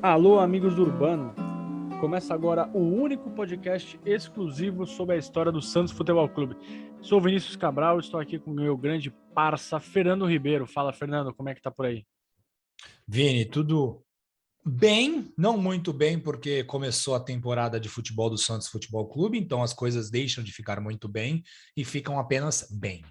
Alô, amigos do Urbano. Começa agora o único podcast exclusivo sobre a história do Santos Futebol Clube. Sou Vinícius Cabral, estou aqui com o meu grande parça, Fernando Ribeiro. Fala, Fernando, como é que tá por aí? Vini, tudo bem, não muito bem, porque começou a temporada de futebol do Santos Futebol Clube, então as coisas deixam de ficar muito bem e ficam apenas bem.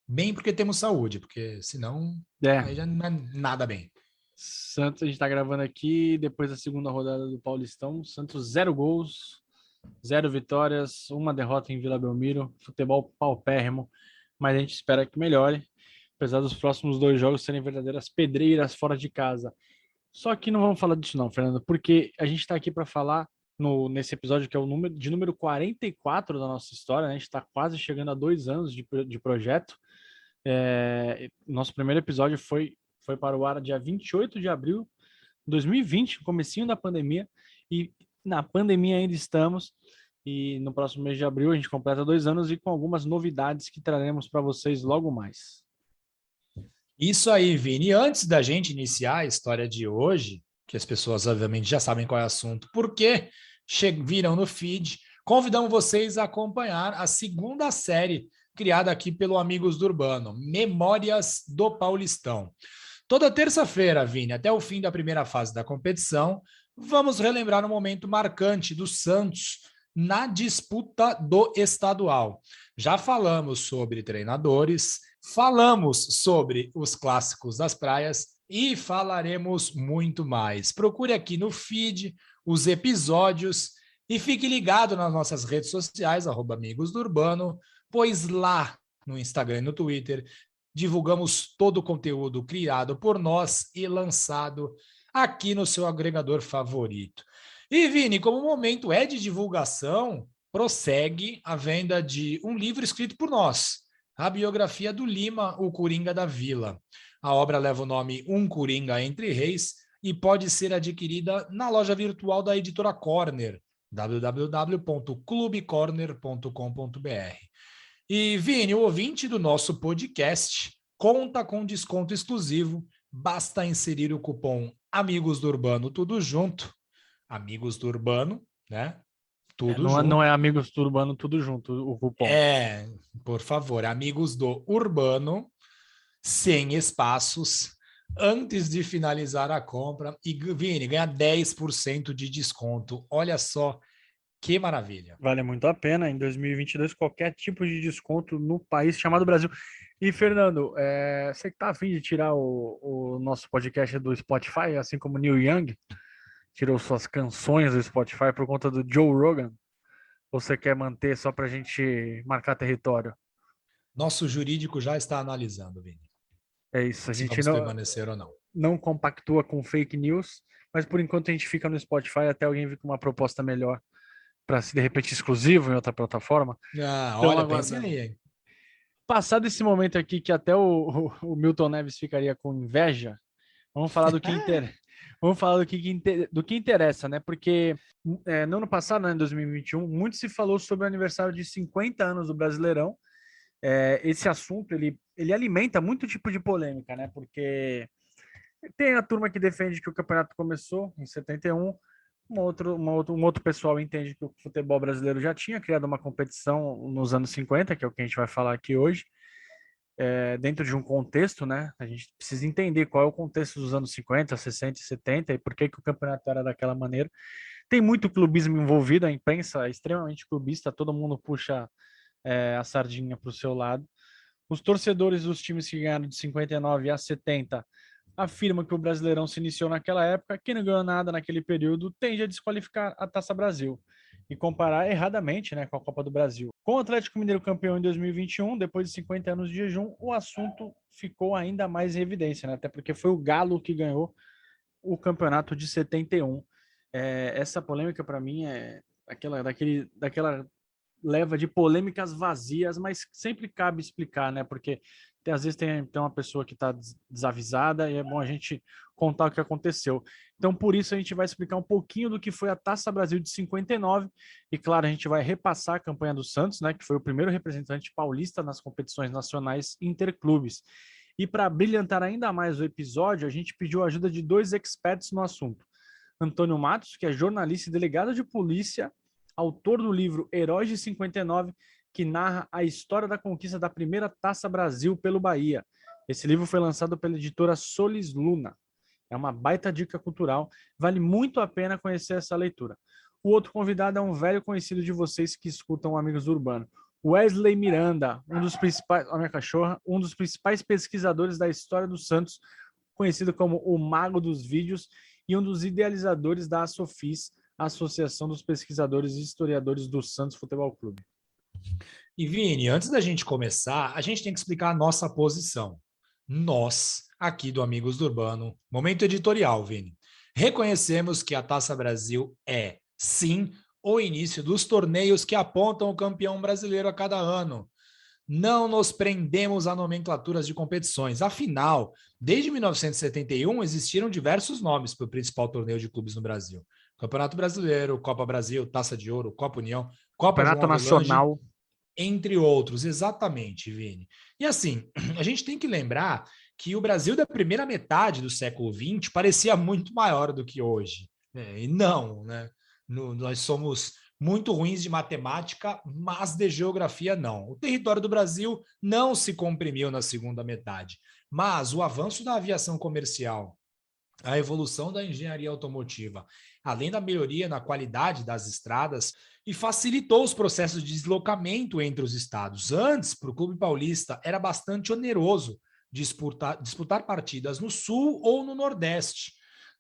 Bem porque temos saúde, porque senão É, aí já não é nada bem. Santos, a gente tá gravando aqui depois da segunda rodada do Paulistão. Santos 0 gols, 0 vitórias, uma derrota em Vila Belmiro. Futebol paupérrimo, mas a gente espera que melhore, apesar dos próximos dois jogos serem verdadeiras pedreiras fora de casa. Só que não vamos falar disso não, Fernando, porque a gente está aqui para falar nesse episódio que é o número 44 da nossa história, né? A gente está quase chegando a 2 anos de projeto. Nosso primeiro episódio foi para o ar dia 28 de abril de 2020, comecinho da pandemia, e na pandemia ainda estamos, e no próximo mês de abril a gente completa 2 anos e com algumas novidades que traremos para vocês logo mais. Isso aí, Vini. E antes da gente iniciar a história de hoje, que as pessoas obviamente já sabem qual é o assunto, porque viram no feed, convidamos vocês a acompanhar a segunda série criada aqui pelo Amigos do Urbano, Memórias do Paulistão. Toda terça-feira, Vini, até o fim da primeira fase da competição, vamos relembrar um momento marcante do Santos na disputa do estadual. Já falamos sobre treinadores, falamos sobre os clássicos das praias e falaremos muito mais. Procure aqui no feed os episódios e fique ligado nas nossas redes sociais, @Amigos do Urbano, pois lá no Instagram e no Twitter divulgamos todo o conteúdo criado por nós e lançado aqui no seu agregador favorito. E, Vini, como o momento é de divulgação, prossegue a venda de um livro escrito por nós, a biografia do Lima, o Coringa da Vila. A obra leva o nome Um Coringa Entre Reis e pode ser adquirida na loja virtual da editora Corner, www.clubecorner.com.br. E, Vini, o ouvinte do nosso podcast conta com desconto exclusivo. Basta inserir o cupom Amigos do Urbano, tudo junto. Amigos do Urbano, né? Tudo Não é junto. Amigos do Urbano tudo junto, o cupom. É, por favor, Amigos do Urbano, sem espaços, antes de finalizar a compra. E, Vini, ganha 10% de desconto. Olha só que maravilha. Vale muito a pena em 2022 qualquer tipo de desconto no país chamado Brasil. E, Fernando, você que tá afim de tirar o nosso podcast do Spotify, assim como o Neil Young tirou suas canções do Spotify por conta do Joe Rogan, ou você quer manter só pra gente marcar território? Nosso jurídico já está analisando, Vini, É isso, a se gente vamos permanecer ou não. não compactua com fake news, mas por enquanto a gente fica no Spotify até alguém vir com uma proposta melhor para se de repente exclusivo em outra plataforma. Ah, Estamos olha, pense aguardando. aí, hein? Passado esse momento aqui que até o Milton Neves ficaria com inveja, vamos falar do que vamos falar do que interessa, né? Porque no ano passado, né, em 2021, muito se falou sobre o aniversário de 50 anos do Brasileirão. Esse assunto ele alimenta muito tipo de polêmica, né? Porque tem a turma que defende que o campeonato começou em 71, um outro pessoal entende que o futebol brasileiro já tinha criado uma competição nos anos 50, que é o que a gente vai falar aqui hoje, dentro de um contexto, né? A gente precisa entender qual é o contexto dos anos 50, 60 e 70 e por que que o campeonato era daquela maneira. Tem muito clubismo envolvido, a imprensa é extremamente clubista, todo mundo puxa a sardinha para o seu lado. Os torcedores dos times que ganharam de 59 a 70 afirmam que o Brasileirão se iniciou naquela época, quem não ganhou nada naquele período tende a desqualificar a Taça Brasil e comparar erradamente, né, com a Copa do Brasil. Com o Atlético Mineiro campeão em 2021, depois de 50 anos de jejum, o assunto ficou ainda mais em evidência, né, até porque foi o Galo que ganhou o campeonato de 71. Essa polêmica, para mim, é daquela leva de polêmicas vazias, mas sempre cabe explicar, né? Porque às vezes tem uma pessoa que está desavisada e é bom a gente contar o que aconteceu. Então, por isso, a gente vai explicar um pouquinho do que foi a Taça Brasil de 59 e, claro, a gente vai repassar a campanha do Santos, né? Que foi o primeiro representante paulista nas competições nacionais interclubes. E para brilhantar ainda mais o episódio, a gente pediu a ajuda de dois experts no assunto. Antônio Matos, que é jornalista e delegado de polícia, autor do livro Heróis de 59, que narra a história da conquista da primeira Taça Brasil pelo Bahia. Esse livro foi lançado pela editora Solis Luna. É uma baita dica cultural, vale muito a pena conhecer essa leitura. O outro convidado é um velho conhecido de vocês que escutam Amigos do Urbano, Wesley Miranda, um dos principais, a minha cachorra, um dos principais pesquisadores da história do Santos, conhecido como o Mago dos Vídeos e um dos idealizadores da ASOFIS, a Associação dos Pesquisadores e Historiadores do Santos Futebol Clube. E Vini, antes da gente começar, a gente tem que explicar a nossa posição. Nós, aqui do Amigos do Urbano, momento editorial, Vini, reconhecemos que a Taça Brasil é, sim, o início dos torneios que apontam o campeão brasileiro a cada ano. Não nos prendemos a nomenclaturas de competições. Afinal, desde 1971 existiram diversos nomes para o principal torneio de clubes no Brasil. Campeonato Brasileiro, Copa Brasil, Taça de Ouro, Copa União, Copa Campeonato João Avelange, Nacional, entre outros. Exatamente, Vini. E assim, a gente tem que lembrar que o Brasil da primeira metade do século XX parecia muito maior do que hoje. E não, né? Nós somos muito ruins de matemática, mas de geografia não. O território do Brasil não se comprimiu na segunda metade, mas o avanço da aviação comercial, a evolução da engenharia automotiva, além da melhoria na qualidade das estradas, e facilitou os processos de deslocamento entre os estados. Antes, para o Clube Paulista, era bastante oneroso disputar partidas no Sul ou no Nordeste.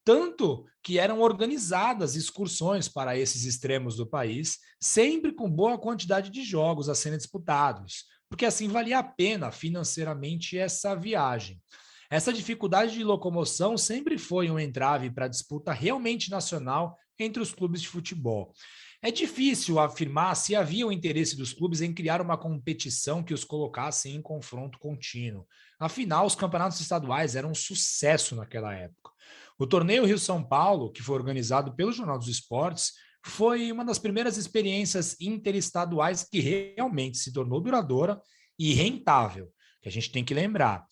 Tanto que eram organizadas excursões para esses extremos do país, sempre com boa quantidade de jogos a serem disputados, porque assim valia a pena financeiramente essa viagem. Essa dificuldade de locomoção sempre foi um entrave para a disputa realmente nacional entre os clubes de futebol. É difícil afirmar se havia o interesse dos clubes em criar uma competição que os colocasse em confronto contínuo. Afinal, os campeonatos estaduais eram um sucesso naquela época. O torneio Rio-São Paulo, que foi organizado pelo Jornal dos Esportes, foi uma das primeiras experiências interestaduais que realmente se tornou duradoura e rentável, que a gente tem que lembrar.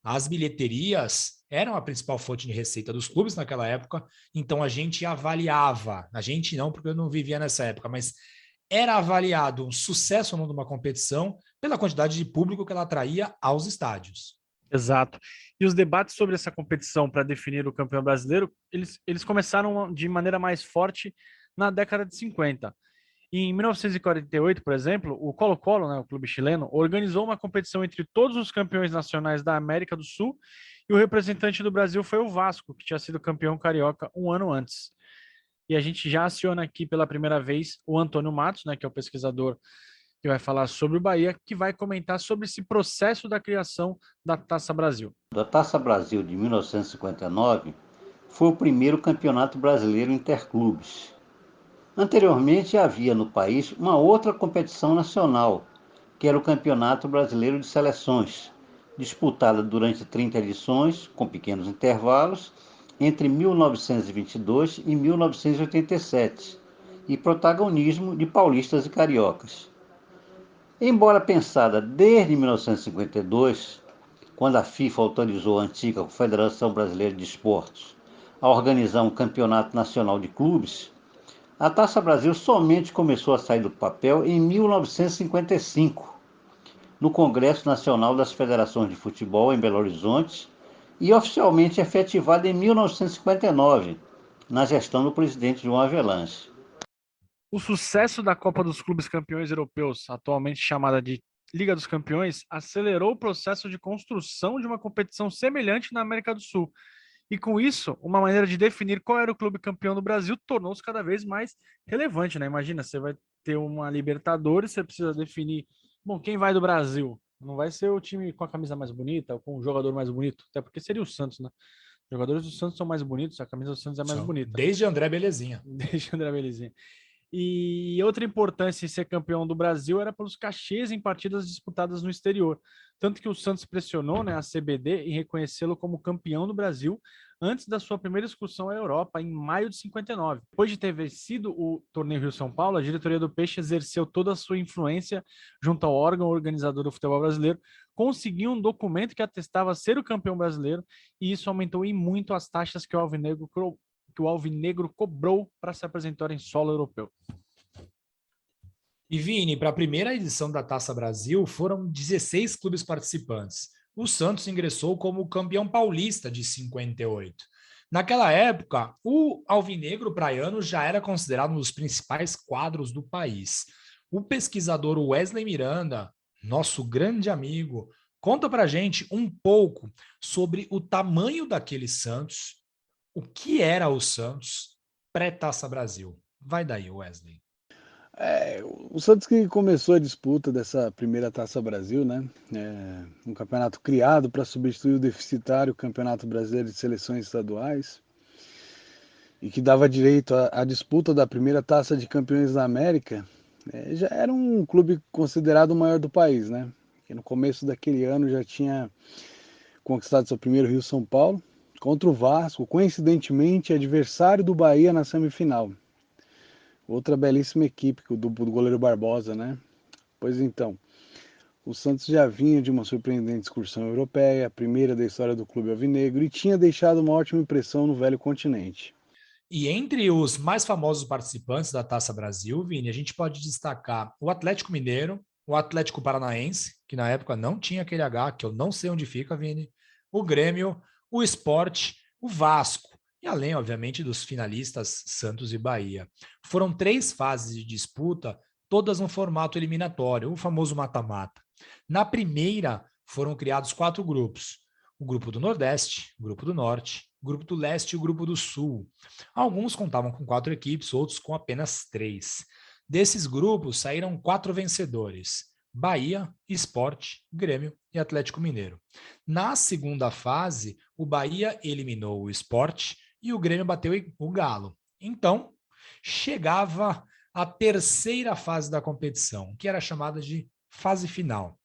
As bilheterias eram a principal fonte de receita dos clubes naquela época, então a gente avaliava, a gente não, porque eu não vivia nessa época, mas era avaliado um sucesso ou não de uma competição pela quantidade de público que ela atraía aos estádios. Exato. E os debates sobre essa competição para definir o campeão brasileiro, eles começaram de maneira mais forte na década de 50. Em 1948, por exemplo, o Colo-Colo, né, o clube chileno, organizou uma competição entre todos os campeões nacionais da América do Sul e o representante do Brasil foi o Vasco, que tinha sido campeão carioca um ano antes. E a gente já aciona aqui pela primeira vez o Antônio Matos, né, que é o pesquisador que vai falar sobre o Bahia, que vai comentar sobre esse processo da criação da Taça Brasil. A Taça Brasil de 1959 foi o primeiro campeonato brasileiro interclubes. Anteriormente havia no país uma outra competição nacional, que era o Campeonato Brasileiro de Seleções, disputada durante 30 edições, com pequenos intervalos, entre 1922 e 1987, e protagonismo de paulistas e cariocas. Embora pensada desde 1952, quando a FIFA autorizou a antiga Confederação Brasileira de Esportes a organizar um campeonato nacional de clubes, a Taça Brasil somente começou a sair do papel em 1955, no Congresso Nacional das Federações de Futebol em Belo Horizonte, e oficialmente efetivada em 1959, na gestão do presidente João Avelange. O sucesso da Copa dos Clubes Campeões Europeus, atualmente chamada de Liga dos Campeões, acelerou o processo de construção de uma competição semelhante na América do Sul. E com isso, uma maneira de definir qual era o clube campeão do Brasil tornou-se cada vez mais relevante, né? Imagina, você vai ter uma Libertadores, você precisa definir, bom, quem vai do Brasil? Não vai ser o time com a camisa mais bonita, ou com o jogador mais bonito, até porque seria o Santos, né? Os jogadores do Santos são mais bonitos, a camisa do Santos é mais bonita. Desde André Belezinha. Desde André Belezinha. E outra importância em ser campeão do Brasil era pelos cachês em partidas disputadas no exterior. Tanto que o Santos pressionou, né, a CBD em reconhecê-lo como campeão do Brasil antes da sua primeira excursão à Europa, em maio de 59. Depois de ter vencido o torneio Rio-São Paulo, a diretoria do Peixe exerceu toda a sua influência junto ao órgão organizador do futebol brasileiro, conseguiu um documento que atestava ser o campeão brasileiro, e isso aumentou em muito as taxas que o Alvinegro que o Alvinegro cobrou para se apresentar em solo europeu. E Vini, para a primeira edição da Taça Brasil, foram 16 clubes participantes. O Santos ingressou como campeão paulista de 58. Naquela época, o alvinegro praiano já era considerado um dos principais quadros do país. O pesquisador Wesley Miranda, nosso grande amigo, conta para a gente um pouco sobre o tamanho daquele Santos, o que era o Santos pré-Taça Brasil. Vai daí, Wesley. O Santos que começou a disputa dessa primeira Taça Brasil, né? Um campeonato criado para substituir o deficitário Campeonato Brasileiro de Seleções Estaduais e que dava direito à disputa da primeira Taça de Campeões da América, já era um clube considerado o maior do país, né? Que no começo daquele ano já tinha conquistado seu primeiro Rio-São Paulo contra o Vasco, coincidentemente adversário do Bahia na semifinal. Outra belíssima equipe do goleiro Barbosa, né? Pois então, o Santos já vinha de uma surpreendente excursão europeia, a primeira da história do clube alvinegro, e tinha deixado uma ótima impressão no velho continente. E entre os mais famosos participantes da Taça Brasil, Vini, a gente pode destacar o Atlético Mineiro, o Atlético Paranaense, que na época não tinha aquele H, que eu não sei onde fica, Vini, o Grêmio, o Sport, o Vasco. E além, obviamente, dos finalistas Santos e Bahia. Foram 3 fases de disputa, todas no formato eliminatório, o famoso mata-mata. Na primeira, foram criados 4 grupos. O grupo do Nordeste, o grupo do Norte, o grupo do Leste e o grupo do Sul. Alguns contavam com 4 equipes, outros com apenas 3. Desses grupos, saíram 4 vencedores. Bahia, Sport, Grêmio e Atlético Mineiro. Na segunda fase, o Bahia eliminou o Sport e o Grêmio bateu o Galo. Então, chegava a terceira fase da competição, que era chamada de fase final.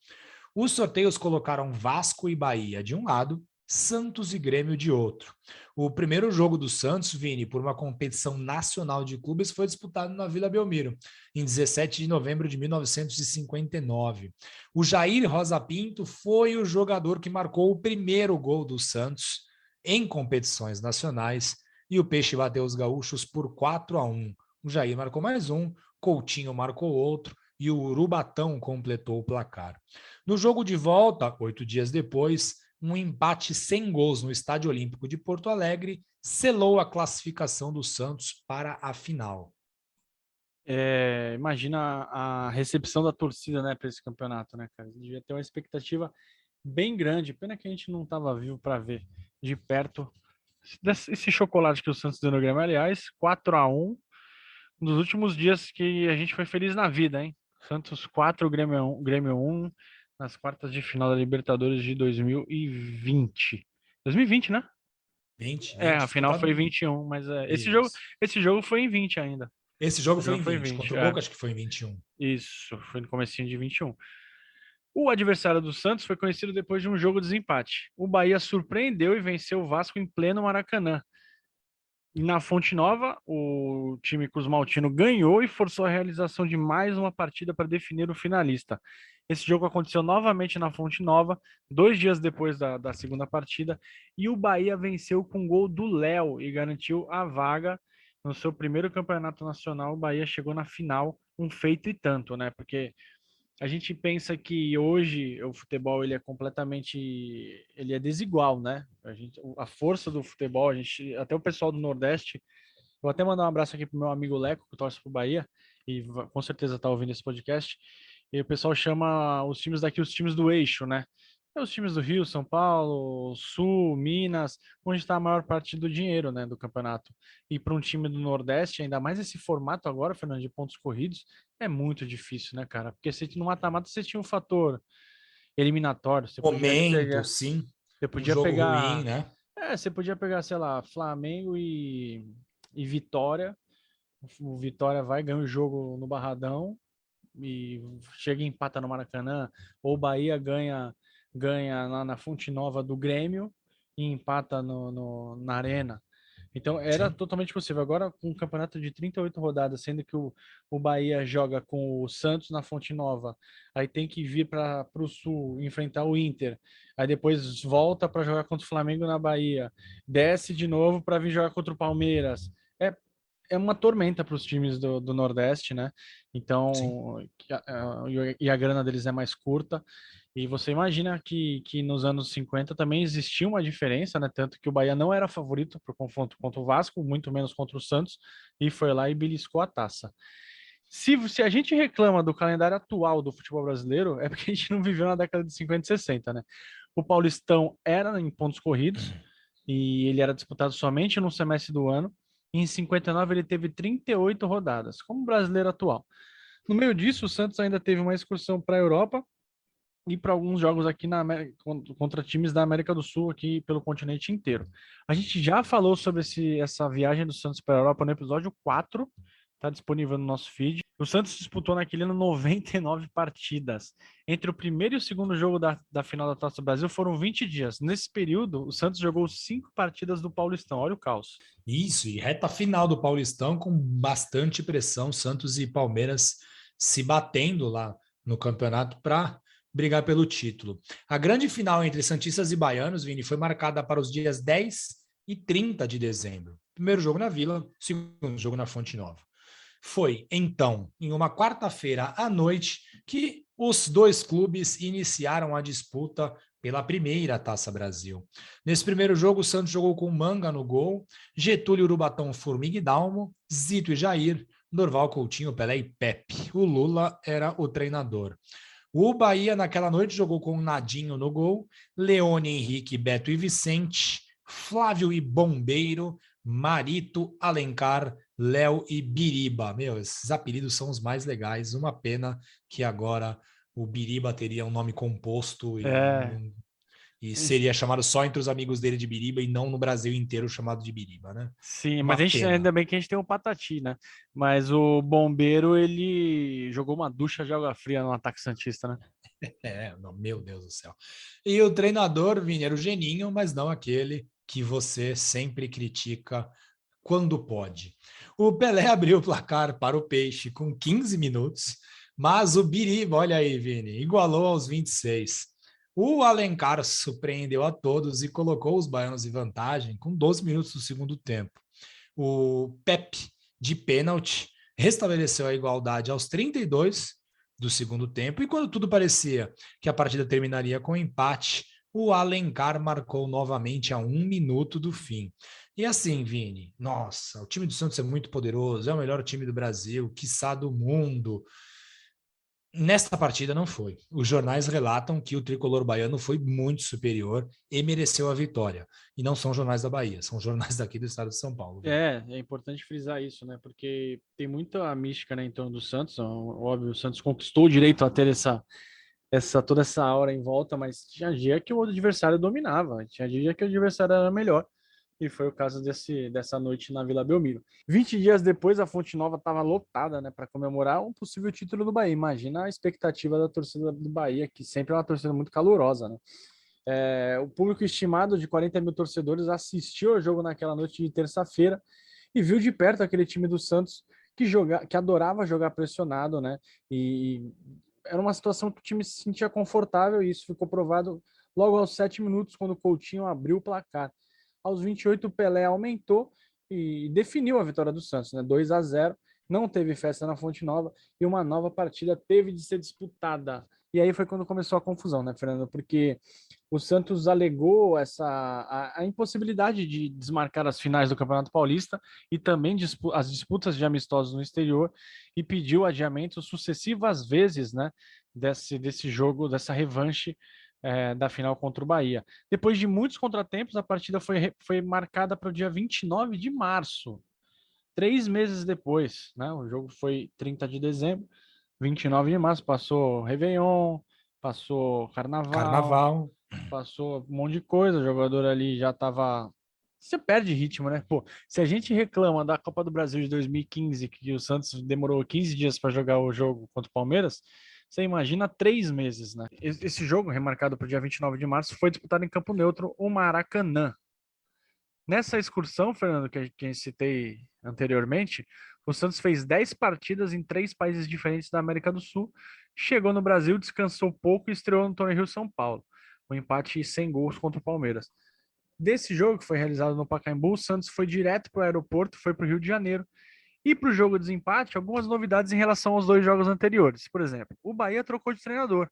Os sorteios colocaram Vasco e Bahia de um lado, Santos e Grêmio de outro. O primeiro jogo do Santos, Vini, por uma competição nacional de clubes, foi disputado na Vila Belmiro, em 17 de novembro de 1959. O Jair Rosa Pinto foi o jogador que marcou o primeiro gol do Santos em competições nacionais, e o Peixe bateu os gaúchos por 4-1. O Jair marcou mais um, Coutinho marcou outro, e o Urubatão completou o placar. No jogo de volta, 8 dias depois, um empate sem gols no Estádio Olímpico de Porto Alegre selou a classificação do Santos para a final. Imagina a recepção da torcida, né, para esse campeonato, né, cara? Devia ter uma expectativa bem grande. Pena que a gente não estava vivo para ver de perto esse chocolate que o Santos deu no Grêmio. Aliás, 4-1, um dos últimos dias que a gente foi feliz na vida, hein? Santos 4, Grêmio 1, nas quartas de final da Libertadores de 2020. 2020, né? 20, A final foi 21, mas esse jogo foi em 20 ainda. Esse jogo foi em 20, 20, contra o Boca acho que foi em 21. Isso, foi no comecinho de 21. O adversário do Santos foi conhecido depois de um jogo de desempate. O Bahia surpreendeu e venceu o Vasco em pleno Maracanã. Na Fonte Nova, o time cruzmaltino ganhou e forçou a realização de mais uma partida para definir o finalista. Esse jogo aconteceu novamente na Fonte Nova, 2 dias depois da segunda partida, e o Bahia venceu com gol do Léo e garantiu a vaga no seu primeiro campeonato nacional. O Bahia chegou na final, um feito e tanto, né? Porque a gente pensa que hoje o futebol ele é desigual, né? A força do futebol, até o pessoal do Nordeste, vou até mandar um abraço aqui pro meu amigo Leco, que torce pro Bahia, e com certeza tá ouvindo esse podcast, e o pessoal chama os times daqui os times do eixo, né? Os times do Rio, São Paulo, Sul, Minas, onde está a maior parte do dinheiro, né, do campeonato. E para um time do Nordeste, ainda mais esse formato agora, Fernando, de pontos corridos, é muito difícil, né, cara? Porque no mata-mata você tinha um fator eliminatório, você Momento, sim. Você podia jogo pegar, ruim, né? você podia pegar, sei lá, Flamengo e Vitória. O Vitória vai ganha o jogo no Barradão e chega e empata no Maracanã, ou o Bahia ganha lá na Fonte Nova do Grêmio e empata na Arena. Então era Sim. totalmente possível. Agora, com um campeonato de 38 rodadas, sendo que o Bahia joga com o Santos na Fonte Nova, aí tem que vir para o Sul enfrentar o Inter, aí depois volta para jogar contra o Flamengo na Bahia, desce de novo para vir jogar contra o Palmeiras. É, é uma tormenta para os times do Nordeste, né? Sim. Então, e a grana deles é mais curta. E você imagina que nos anos 50 também existia uma diferença, né? Tanto que o Bahia não era favorito para o confronto contra o Vasco, muito menos contra o Santos, e foi lá e beliscou a taça. Se a gente reclama do calendário atual do futebol brasileiro, é porque a gente não viveu na década de 50 e 60, né? O Paulistão era em pontos corridos, e ele era disputado somente no semestre do ano. E em 59 ele teve 38 rodadas, como o brasileiro atual. No meio disso, o Santos ainda teve uma excursão para a Europa e para alguns jogos aqui na América, contra times da América do Sul, aqui pelo continente inteiro. A gente já falou sobre essa viagem do Santos para a Europa no episódio 4, está disponível no nosso feed. O Santos disputou naquele ano 99 partidas. Entre o primeiro e o segundo jogo da final da Taça do Brasil foram 20 dias. Nesse período, o Santos jogou 5 partidas do Paulistão. Olha o caos. Isso, e reta final do Paulistão com bastante pressão, Santos e Palmeiras se batendo lá no campeonato para brigar pelo título. A grande final entre santistas e baianos, Vini, foi marcada para os dias 10 e 30 de dezembro. Primeiro jogo na Vila, segundo jogo na Fonte Nova. Foi, então, em uma quarta-feira à noite que os dois clubes iniciaram a disputa pela primeira Taça Brasil. Nesse primeiro jogo, o Santos jogou com Manga no gol, Getúlio, Urubatão, Formiga e Dalmo, Zito e Jair, Dorval, Coutinho, Pelé e Pepe. O Lula era o treinador. O Bahia, naquela noite, jogou com Nadinho no gol, Leone, Henrique, Beto e Vicente, Flávio e Bombeiro, Marito, Alencar, Léo e Biriba. Meu, esses apelidos são os mais legais. Uma pena que agora o Biriba teria um nome composto e seria chamado só entre os amigos dele de Biriba e não no Brasil inteiro chamado de Biriba, né? Sim, Uma mas pena. ainda bem que a gente tem o Patati, né? Mas o Bombeiro, ele jogou uma ducha de água fria no ataque santista, né? Não, meu Deus do céu. E o treinador, Vini, era o Geninho, mas não aquele que você sempre critica quando pode. O Pelé abriu o placar para o Peixe com 15 minutos, mas o Biriba, olha aí, Vini, igualou aos 26. O Alencar surpreendeu a todos e colocou os baianos em vantagem com 12 minutos do segundo tempo. O Pepe, de pênalti, restabeleceu a igualdade aos 32 do segundo tempo, e quando tudo parecia que a partida terminaria com empate, o Alencar marcou novamente a 1 minuto do fim. E assim, Vini, nossa, o time do Santos é muito poderoso, é o melhor time do Brasil, quiçá do mundo. Nesta partida não foi. Os jornais relatam que o tricolor baiano foi muito superior e mereceu a vitória. E não são jornais da Bahia, são jornais daqui do estado de São Paulo. Vini. É importante frisar isso, né? Porque tem muita mística, né, em torno do Santos. Óbvio, o Santos conquistou o direito a ter toda essa aura em volta, mas tinha dia que o adversário dominava, tinha dia que o adversário era melhor. E foi o caso dessa noite na Vila Belmiro. 20 dias depois, a Fonte Nova estava lotada, né, para comemorar um possível título do Bahia. Imagina a expectativa da torcida do Bahia, que sempre é uma torcida muito calorosa, né? O público estimado de 40 mil torcedores assistiu ao jogo naquela noite de terça-feira e viu de perto aquele time do Santos que adorava jogar pressionado, né? E era uma situação que o time se sentia confortável e isso ficou provado logo aos 7 minutos, quando o Coutinho abriu o placar. Aos 28, o Pelé aumentou e definiu a vitória do Santos, né? 2-0. Não teve festa na Fonte Nova e uma nova partida teve de ser disputada. E aí foi quando começou a confusão, né, Fernando? Porque o Santos alegou a impossibilidade de desmarcar as finais do Campeonato Paulista e também as disputas de amistosos no exterior e pediu adiamento sucessivas vezes, né, desse jogo, dessa revanche da final contra o Bahia. Depois de muitos contratempos, a partida foi marcada para o dia 29 de março, 3 meses depois, né? O jogo foi 30 de dezembro, 29 de março, passou Réveillon, passou Carnaval. passou um monte de coisa, o jogador ali já estava... Você perde ritmo, né? Pô, se a gente reclama da Copa do Brasil de 2015, que o Santos demorou 15 dias para jogar o jogo contra o Palmeiras, você imagina 3 meses, né? Esse jogo, remarcado para o dia 29 de março, foi disputado em campo neutro, o Maracanã. Nessa excursão, Fernando, que citei anteriormente, o Santos fez 10 partidas em 3 países diferentes da América do Sul, chegou no Brasil, descansou pouco e estreou no Torneio São Paulo. Um empate sem gols contra o Palmeiras. Desse jogo, que foi realizado no Pacaembu, o Santos foi direto para o aeroporto, foi para o Rio de Janeiro. E para o jogo de desempate, algumas novidades em relação aos 2 jogos anteriores. Por exemplo, o Bahia trocou de treinador.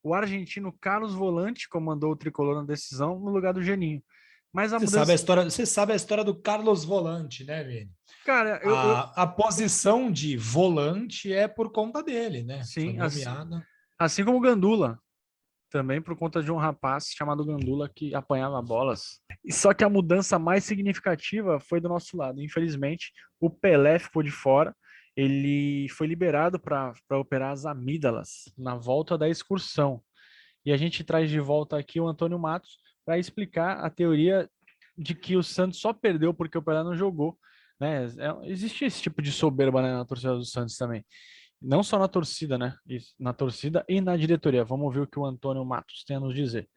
O argentino Carlos Volante comandou o tricolor na decisão no lugar do Geninho. Mas a mudança. Você sabe a história do Carlos Volante, né, Vini? Cara, A posição de volante é por conta dele, né? Foi sim, nomeada. assim como o Gandula, também por conta de um rapaz chamado Gandula que apanhava bolas. Só que a mudança mais significativa foi do nosso lado. Infelizmente, o Pelé ficou de fora. Ele foi liberado para operar as amígdalas na volta da excursão. E a gente traz de volta aqui o Antônio Matos para explicar a teoria de que o Santos só perdeu porque o Pelé não jogou. Né? Existe esse tipo de soberba, né, na torcida do Santos também. Não só na torcida, né? Na torcida e na diretoria. Vamos ouvir o que o Antônio Matos tem a nos dizer.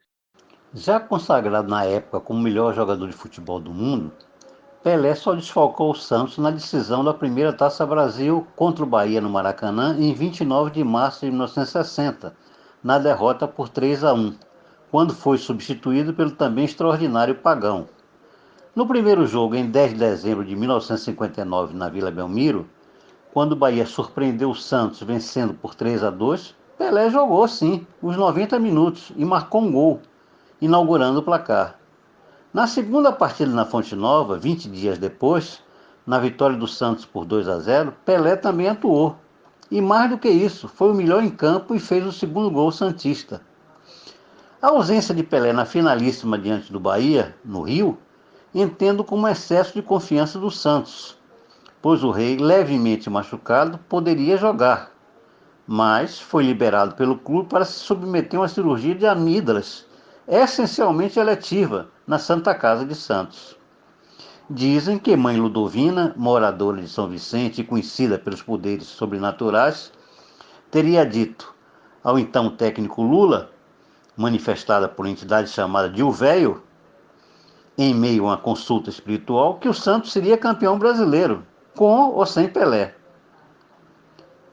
Já consagrado na época como o melhor jogador de futebol do mundo, Pelé só desfalcou o Santos na decisão da primeira Taça Brasil contra o Bahia no Maracanã em 29 de março de 1960, na derrota por 3-1, quando foi substituído pelo também extraordinário Pagão. No primeiro jogo, em 10 de dezembro de 1959, na Vila Belmiro, quando o Bahia surpreendeu o Santos vencendo por 3-2, Pelé jogou sim os 90 minutos e marcou um gol, inaugurando o placar. Na segunda partida na Fonte Nova, 20 dias depois, na vitória do Santos por 2-0, Pelé também atuou. E mais do que isso, foi o melhor em campo e fez o segundo gol santista. A ausência de Pelé na finalíssima diante do Bahia, no Rio, entendo como excesso de confiança do Santos, pois o Rei, levemente machucado, poderia jogar, mas foi liberado pelo clube para se submeter a uma cirurgia de amígdalas, essencialmente eletiva, na Santa Casa de Santos. Dizem que mãe Ludovina, moradora de São Vicente e conhecida pelos poderes sobrenaturais, teria dito ao então técnico Lula, manifestada por entidade chamada de O Véio, em meio a uma consulta espiritual, que o Santos seria campeão brasileiro, com ou sem Pelé.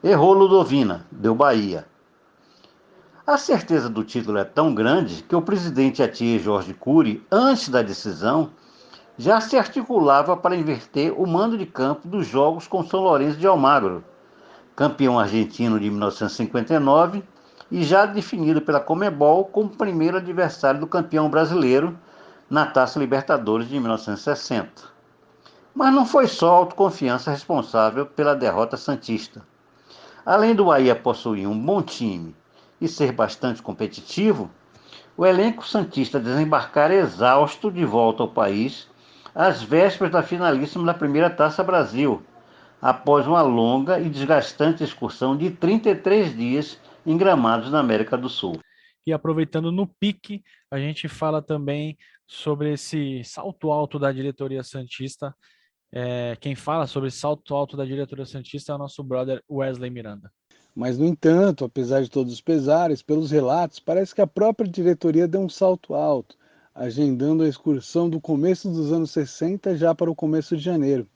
Errou Ludovina, deu Bahia. A certeza do título é tão grande que o presidente Atier Jorge Cury, antes da decisão, já se articulava para inverter o mando de campo dos jogos com São Lourenço de Almagro, campeão argentino de 1959 e já definido pela Conmebol como primeiro adversário do campeão brasileiro na Taça Libertadores de 1960. Mas não foi só a autoconfiança responsável pela derrota santista. Além do Bahia possuir um bom time e ser bastante competitivo, o elenco santista desembarcara exausto de volta ao país às vésperas da finalíssima da primeira Taça Brasil, após uma longa e desgastante excursão de 33 dias em gramados na América do Sul. E aproveitando no pique, a gente fala também sobre esse salto alto da diretoria santista. Quem fala sobre salto alto da diretoria santista é o nosso brother Wesley Miranda. Mas, no entanto, apesar de todos os pesares, pelos relatos, parece que a própria diretoria deu um salto alto, agendando a excursão do começo dos anos 60 já para o começo de janeiro,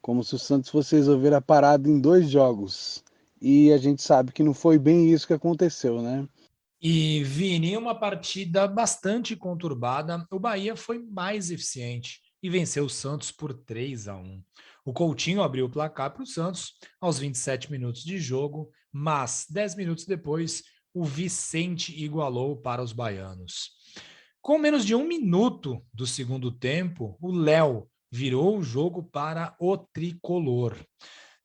como se o Santos fosse resolver a parada em 2 jogos. E a gente sabe que não foi bem isso que aconteceu, né? E, Vini, em uma partida bastante conturbada, o Bahia foi mais eficiente e venceu o Santos por 3-1. O Coutinho abriu o placar para o Santos aos 27 minutos de jogo, mas 10 minutos depois, o Vicente igualou para os baianos. Com menos de 1 minuto do segundo tempo, o Léo virou o jogo para o tricolor.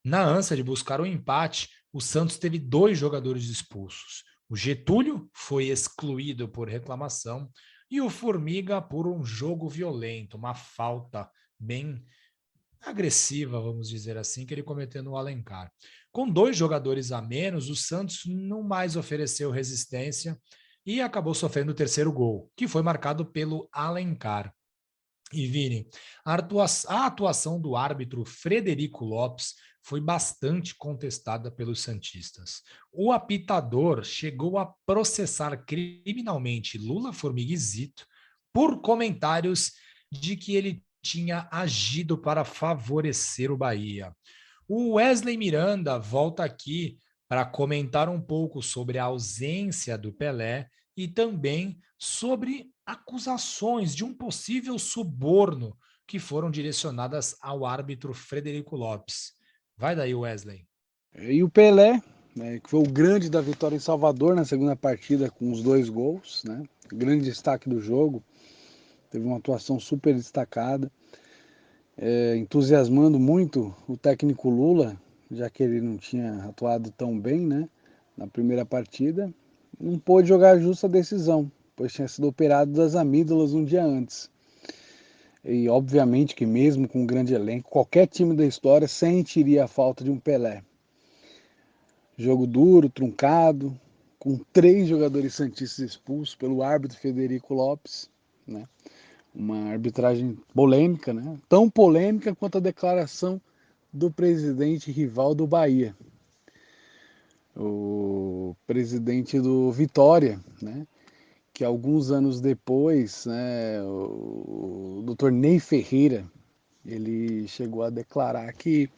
Na ânsia de buscar o empate, o Santos teve 2 jogadores expulsos. O Getúlio foi excluído por reclamação e o Formiga por um jogo violento, uma falta bem agressiva, vamos dizer assim, que ele cometeu no Alencar. Com 2 jogadores a menos, o Santos não mais ofereceu resistência e acabou sofrendo o terceiro gol, que foi marcado pelo Alencar. E, Vini, a atuação do árbitro Frederico Lopes foi bastante contestada pelos santistas. O apitador chegou a processar criminalmente Lula, Formiga e Zito por comentários de que ele tinha agido para favorecer o Bahia. O Wesley Miranda volta aqui para comentar um pouco sobre a ausência do Pelé e também sobre acusações de um possível suborno que foram direcionadas ao árbitro Frederico Lopes. Vai daí, Wesley. E o Pelé, né, que foi o grande da vitória em Salvador na segunda partida com os 2 gols, né? Grande destaque do jogo, teve uma atuação super destacada, entusiasmando muito o técnico Lula, já que ele não tinha atuado tão bem, né, na primeira partida, não pôde jogar a justa decisão, pois tinha sido operado das amígdalas um dia antes. E obviamente que mesmo com um grande elenco, qualquer time da história sentiria a falta de um Pelé. Jogo duro, truncado, com 3 jogadores santistas expulsos pelo árbitro Frederico Lopes, né? Uma arbitragem polêmica, né? Tão polêmica quanto a declaração do presidente rival do Bahia, o presidente do Vitória, né? Que alguns anos depois, né, o Dr. Ney Ferreira, ele chegou a declarar que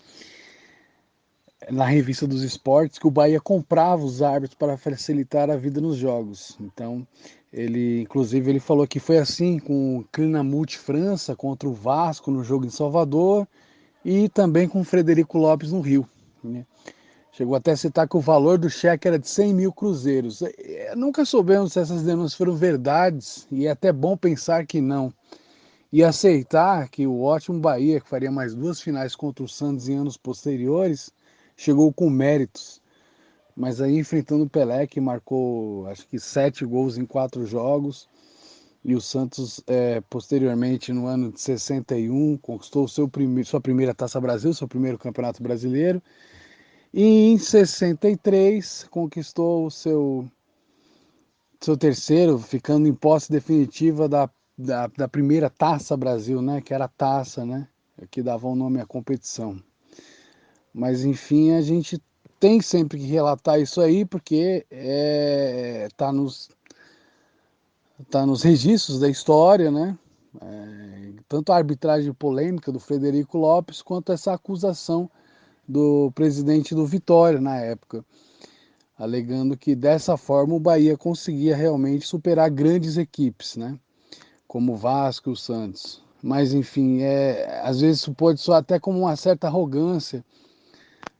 na revista dos esportes que o Bahia comprava os árbitros para facilitar a vida nos jogos. Então, inclusive, ele falou que foi assim com o Clinamute França contra o Vasco no jogo em Salvador e também com o Frederico Lopes no Rio, né? Chegou até a citar que o valor do cheque era de 100 mil cruzeiros. Nunca soubemos se essas denúncias foram verdades e é até bom pensar que não. E aceitar que o ótimo Bahia, que faria mais 2 finais contra o Santos em anos posteriores, chegou com méritos, mas aí enfrentando o Pelé, que marcou acho que 7 gols em 4 jogos, e o Santos, posteriormente, no ano de 61, conquistou sua primeira Taça Brasil, seu primeiro Campeonato Brasileiro, e em 63 conquistou o seu terceiro, ficando em posse definitiva da primeira Taça Brasil, né, que era a taça, né, que dava o nome à competição. Mas enfim, a gente tem sempre que relatar isso aí, porque tá nos registros da história, né? Tanto a arbitragem polêmica do Frederico Lopes, quanto essa acusação do presidente do Vitória na época, alegando que dessa forma o Bahia conseguia realmente superar grandes equipes, né? Como o Vasco e o Santos. Mas enfim, às vezes isso pode soar até como uma certa arrogância,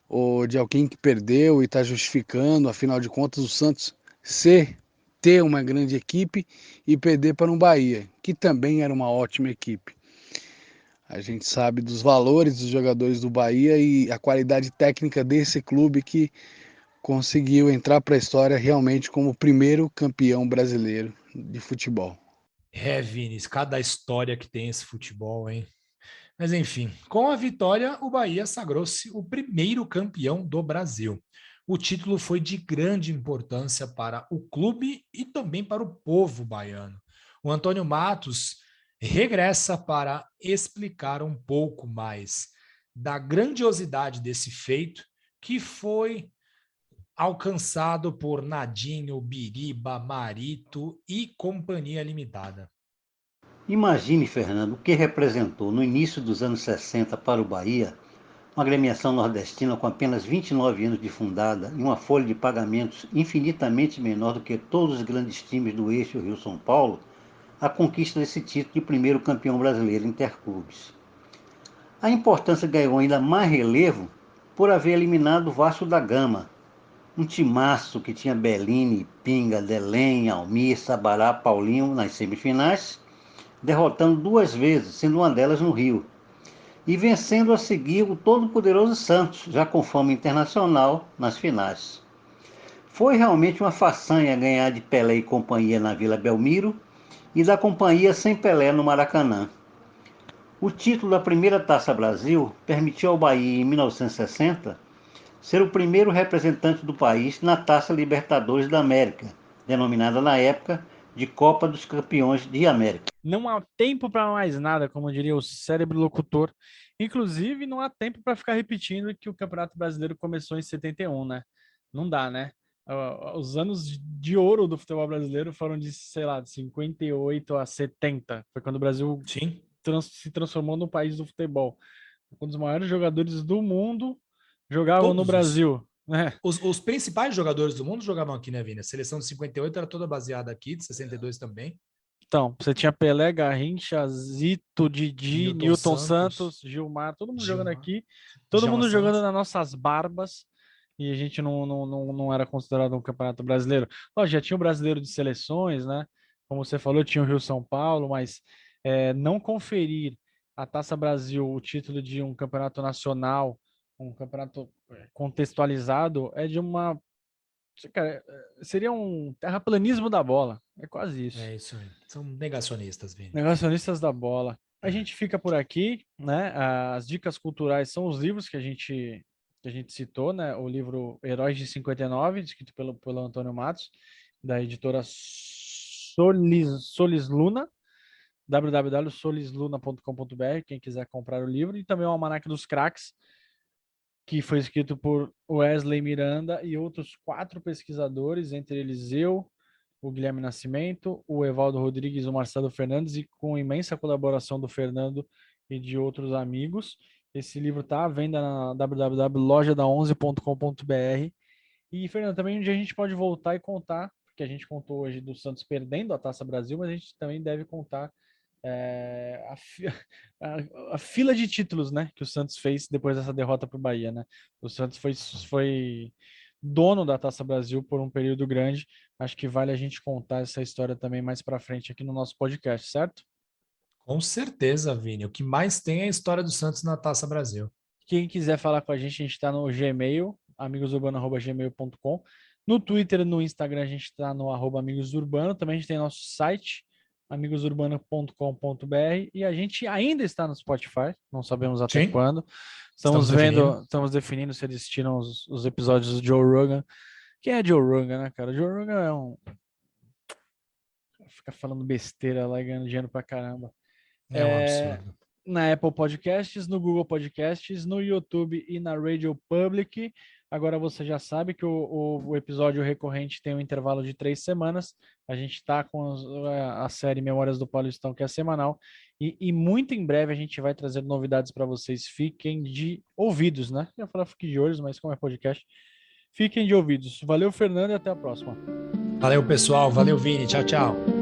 ou de alguém que perdeu e está justificando, afinal de contas, o Santos ter uma grande equipe e perder para um Bahia, que também era uma ótima equipe. A gente sabe dos valores dos jogadores do Bahia e a qualidade técnica desse clube que conseguiu entrar para a história realmente como o primeiro campeão brasileiro de futebol. Vinícius, cada história que tem esse futebol, hein? Mas enfim, com a vitória, o Bahia sagrou-se o primeiro campeão do Brasil. O título foi de grande importância para o clube e também para o povo baiano. O Antônio Matos regressa para explicar um pouco mais da grandiosidade desse feito que foi alcançado por Nadinho, Biriba, Marito e Companhia Limitada. Imagine, Fernando, o que representou no início dos anos 60 para o Bahia uma agremiação nordestina com apenas 29 anos de fundada e uma folha de pagamentos infinitamente menor do que todos os grandes times do eixo Rio-São Paulo, a conquista desse título de primeiro campeão brasileiro interclubes. A importância ganhou ainda mais relevo por haver eliminado o Vasco da Gama, um timaço que tinha Bellini, Pinga, Delém, Almir, Sabará, Paulinho nas semifinais, derrotando 2 vezes, sendo uma delas no Rio, e vencendo a seguir o todo-poderoso Santos, já com fama internacional, nas finais. Foi realmente uma façanha ganhar de Pelé e companhia na Vila Belmiro e da companhia sem Pelé no Maracanã. O título da primeira Taça Brasil permitiu ao Bahia, em 1960, ser o primeiro representante do país na Taça Libertadores da América, denominada na época de Copa dos Campeões de América. Não há tempo para mais nada, como diria o cérebro locutor. Inclusive, não há tempo para ficar repetindo que o Campeonato Brasileiro começou em 71, né? Não dá, né? Os anos de ouro do futebol brasileiro foram de, sei lá, de 58 a 70. Foi quando o Brasil Sim. se transformou no país do futebol. Um dos maiores jogadores do mundo jogavam no Brasil. Né? Os principais jogadores do mundo jogavam aqui, né, Vini? A seleção de 58 era toda baseada aqui, de 62 também. Então, você tinha Pelé, Garrincha, Zito, Didi, Newton Santos, Gilmar, todo mundo jogando aqui, todo mundo jogando nas nossas barbas, e a gente não era considerado um campeonato brasileiro. Já tinha o brasileiro de seleções, né? Como você falou, tinha o Rio-São Paulo, mas não conferir a Taça Brasil, o título de um campeonato nacional, um campeonato contextualizado, é de uma... Cara, seria um terraplanismo da bola. É quase isso. É isso aí. São negacionistas, Vini. Negacionistas da bola. A gente fica por aqui, né? As dicas culturais são os livros que a gente citou, né? O livro Heróis de 59, escrito pelo Antônio Matos, da editora Solis Luna, www.solisluna.com.br, quem quiser comprar o livro, e também o Almanaque dos Craques, que foi escrito por Wesley Miranda e outros 4 pesquisadores, entre eles eu, o Guilherme Nascimento, o Evaldo Rodrigues, o Marcelo Fernandes, e com imensa colaboração do Fernando e de outros amigos. Esse livro está à venda na www.lojada11.com.br. E, Fernando, também um dia a gente pode voltar e contar, porque a gente contou hoje do Santos perdendo a Taça Brasil, mas a gente também deve contar a fila de títulos, né, que o Santos fez depois dessa derrota para o Bahia, né? O Santos foi dono da Taça Brasil por um período grande. Acho que vale a gente contar essa história também mais para frente aqui no nosso podcast, certo? Com certeza, Vini. O que mais tem é a história do Santos na Taça Brasil. Quem quiser falar com a gente está no Gmail, amigosurbano@gmail.com. No Twitter e no Instagram a gente está no @amigosurbano. Também a gente tem nosso site, amigosurbano.com.br, e a gente ainda está no Spotify, não sabemos até quando. Estamos definindo se eles tiram os episódios do Joe Rogan. Quem é Joe Rogan, né, cara? Joe Rogan é fica falando besteira lá e ganhando dinheiro pra caramba. É um absurdo. Na Apple Podcasts, no Google Podcasts, no YouTube e na Radio Public. Agora você já sabe que o episódio recorrente tem um intervalo de 3 semanas. A gente está com a série Memórias do Paulistão, que é semanal. E muito em breve a gente vai trazer novidades para vocês. Fiquem de ouvidos, né? Eu ia falar fiquem de olhos, mas como é podcast, fiquem de ouvidos. Valeu, Fernando, e até a próxima. Valeu, pessoal. Valeu, Vini. Tchau, tchau.